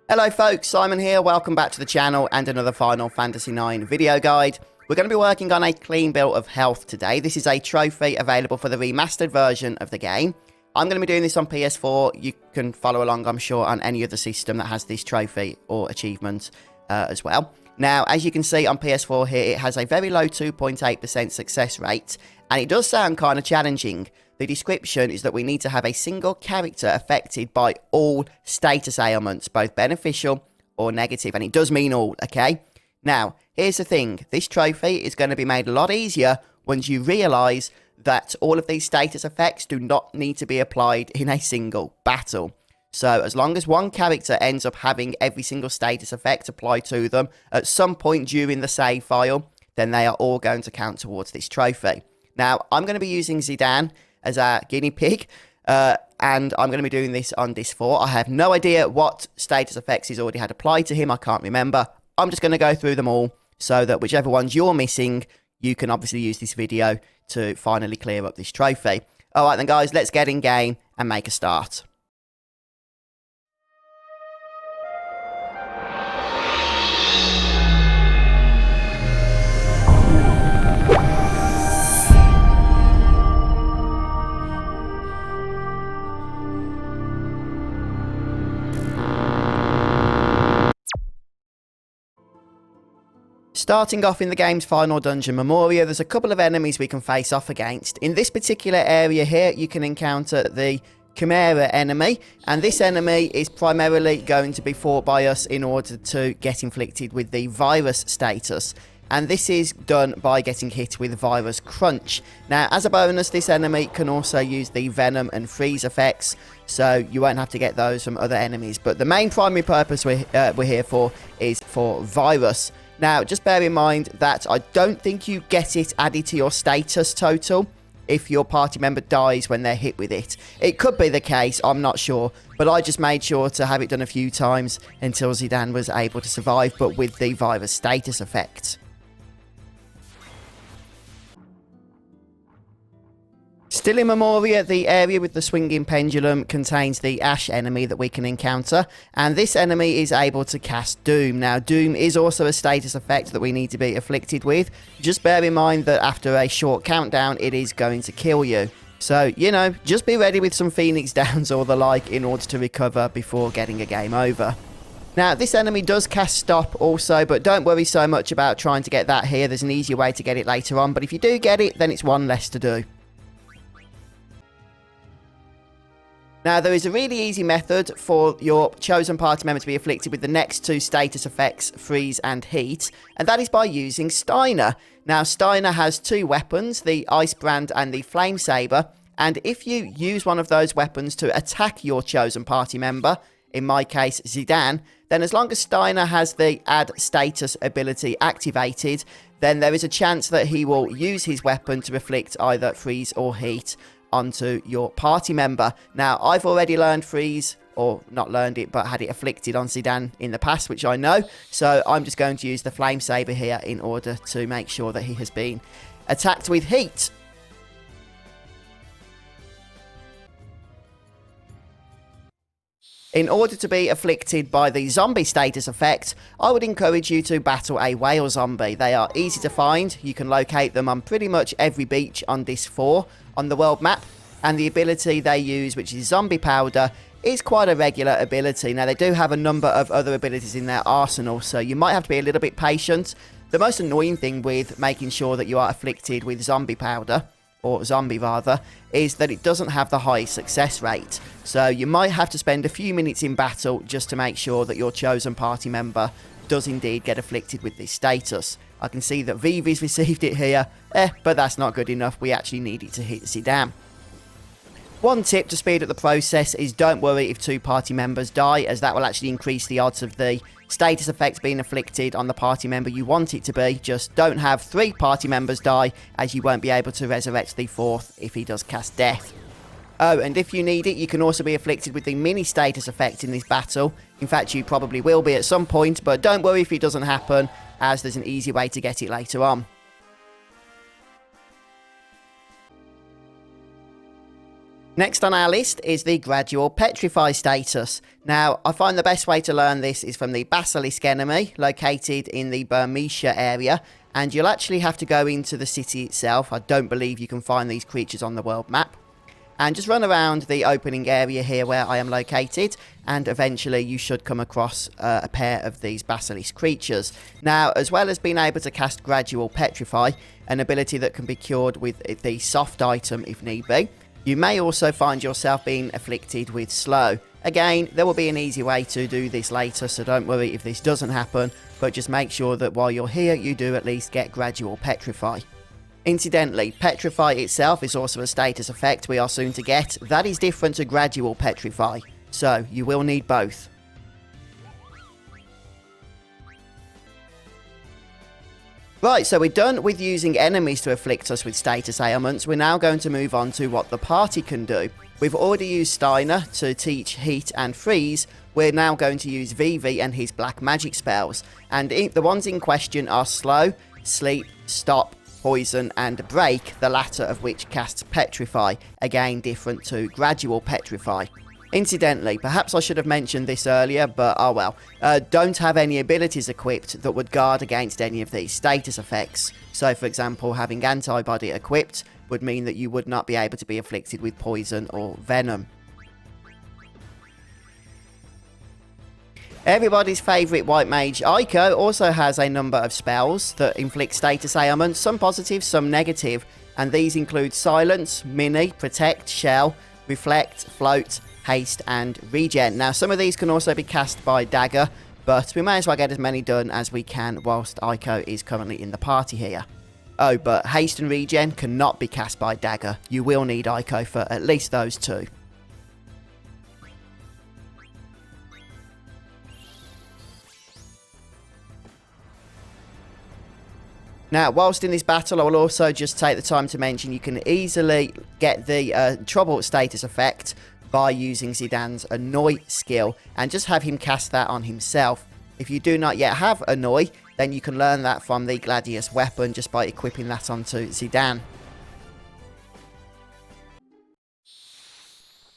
Hello folks, Simon here, welcome back to the channel and another Final Fantasy IX video guide. We're going to be working on a clean bill of health today. This is a trophy available for the remastered version of the game. I'm going to be doing this on PS4. You can follow along, I'm sure, on any other system that has this trophy or achievement as well. Now, as you can see on PS4 here, it has a very low 2.8% success rate, and it does sound kind of challenging. The description is that we need to have a single character affected by all status ailments, both beneficial or negative, and it does mean all, okay? Now, here's the thing. This trophy is going to be made a lot easier once you realise that all of these status effects do not need to be applied in a single battle. So, as long as one character ends up having every single status effect applied to them at some point during the save file, then they are all going to count towards this trophy. Now, I'm going to be using Zidane as our guinea pig, and I'm going to be doing this on disc 4. I have no idea what status effects he's already had applied to him. I can't remember. I'm just going to go through them all so that whichever ones you're missing, you can obviously use this video to finally clear up this trophy. Alright then guys, let's get in game and make a start. Starting off in the game's final dungeon, Memoria, there's a couple of enemies we can face off against. In this particular area here, you can encounter the Chimera enemy, and this enemy is primarily going to be fought by us in order to get inflicted with the virus status. And this is done by getting hit with Virus Crunch. Now, as a bonus, this enemy can also use the Venom and Freeze effects, so you won't have to get those from other enemies. But the main primary purpose we're here for is for Virus. Now, just bear in mind that I don't think you get it added to your status total if your party member dies when they're hit with it. It could be the case, I'm not sure, but I just made sure to have it done a few times until Zidane was able to survive, but with the virus status effect. Still in Memoria, the area with the swinging pendulum contains the Ash enemy that we can encounter, and this enemy is able to cast Doom. Now, Doom is also a status effect that we need to be afflicted with. Just bear in mind that after a short countdown, it is going to kill you. So, you know, just be ready with some Phoenix Downs or the like in order to recover before getting a game over. Now, this enemy does cast Stop also, but don't worry so much about trying to get that here. There's an easier way to get it later on, but if you do get it, then it's one less to do. Now, there is a really easy method for your chosen party member to be afflicted with the next two status effects, Freeze and Heat, and that is by using Steiner. Now, Steiner has two weapons, the Ice Brand and the Flame Saber, and if you use one of those weapons to attack your chosen party member, in my case, Zidane, then as long as Steiner has the Add Status ability activated, then there is a chance that he will use his weapon to afflict either Freeze or Heat onto your party member. Now, I've already learned Freeze, or not learned it, but had it afflicted on Zidane in the past, which I know, so I'm just going to use the Flame Saber here in order to make sure that he has been attacked with Heat. In order to be afflicted by the zombie status effect, I would encourage you to battle a whale zombie. They are easy to find. You can locate them on pretty much every beach on disc 4 on the world map, and the ability they use, which is Zombie Powder, is quite a regular ability. Now, they do have a number of other abilities in their arsenal, so you might have to be a little bit patient. The most annoying thing with making sure that you are afflicted with Zombie Powder, or Zombie rather, is that it doesn't have the highest success rate. So you might have to spend a few minutes in battle just to make sure that your chosen party member does indeed get afflicted with this status. I can see that Vivi's received it here, but that's not good enough. We actually need it to hit Zidane. One tip to speed up the process is don't worry if two party members die, as that will actually increase the odds of the status effect being afflicted on the party member you want it to be. Just don't have 3 party members die, as you won't be able to resurrect the 4th if he does cast Death. Oh, and if you need it, you can also be afflicted with the mini status effect in this battle. In fact, you probably will be at some point, but don't worry if it doesn't happen, as there's an easy way to get it later on. Next on our list is the Gradual Petrify status. Now, I find the best way to learn this is from the Basilisk enemy, located in the Berserk area, and you'll actually have to go into the city itself. I don't believe you can find these creatures on the world map. And just run around the opening area here where I am located, and eventually you should come across a pair of these Basilisk creatures. Now, as well as being able to cast Gradual Petrify, an ability that can be cured with the soft item if need be, you may also find yourself being afflicted with slow. Again, there will be an easy way to do this later, so don't worry if this doesn't happen, but just make sure that while you're here, you do at least get Gradual Petrify. Incidentally, Petrify itself is also a status effect we are soon to get. That is different to Gradual Petrify, so you will need both. Right, so we're done with using enemies to afflict us with status ailments. We're now going to move on to what the party can do. We've already used Zidane to teach heat and freeze. We're now going to use Vivi and his black magic spells. And the ones in question are slow, sleep, stop, poison and break, the latter of which casts Petrify, again different to Gradual Petrify. Incidentally, perhaps I should have mentioned this earlier, but oh well, don't have any abilities equipped that would guard against any of these status effects. So for example, having antibody equipped would mean that you would not be able to be afflicted with poison or venom. Everybody's favourite white mage Eiko also has a number of spells that inflict status ailments, some positive, some negative, and these include Silence, Mini, Protect, Shell, Reflect, Float, Haste and Regen. Now some of these can also be cast by Dagger, but we may as well get as many done as we can whilst Eiko is currently in the party here. Oh, but Haste and Regen cannot be cast by Dagger. You will need Eiko for at least those two. Now, whilst in this battle, I will also just take the time to mention you can easily get the Trouble status effect by using Zidane's Annoy skill, and just have him cast that on himself. If you do not yet have Annoy, then you can learn that from the Gladius weapon just by equipping that onto Zidane.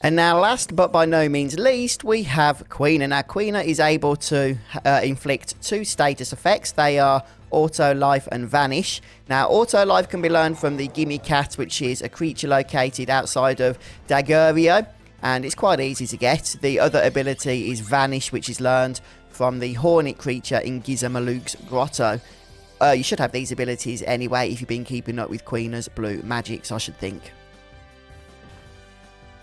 And now last but by no means least, we have Quina. Now Quina is able to inflict two status effects. They are Auto Life and Vanish. Now Auto Life can be learned from the Gimme Cat, which is a creature located outside of Dagger, and it's quite easy to get. The other ability is Vanish, which is learned from the Hornet creature in Gizamaloog's Grotto. You should have these abilities anyway if you've been keeping up with Quina's blue magics, I should think.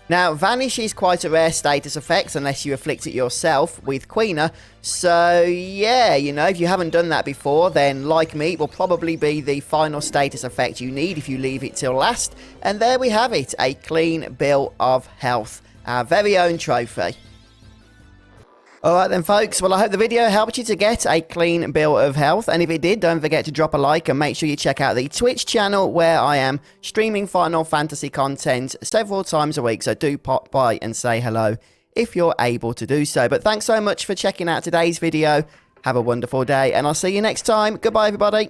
Now, Vanish is quite a rare status effect unless you afflict it yourself with Quina. So, yeah, you know, if you haven't done that before, then, like me, it will probably be the final status effect you need if you leave it till last. And there we have it, a clean bill of health. Our very own trophy. Alright then folks, well I hope the video helped you to get a clean bill of health, and if it did, don't forget to drop a like and make sure you check out the Twitch channel where I am streaming Final Fantasy content several times a week, so do pop by and say hello if you're able to do so. But thanks so much for checking out today's video, have a wonderful day, and I'll see you next time. Goodbye everybody.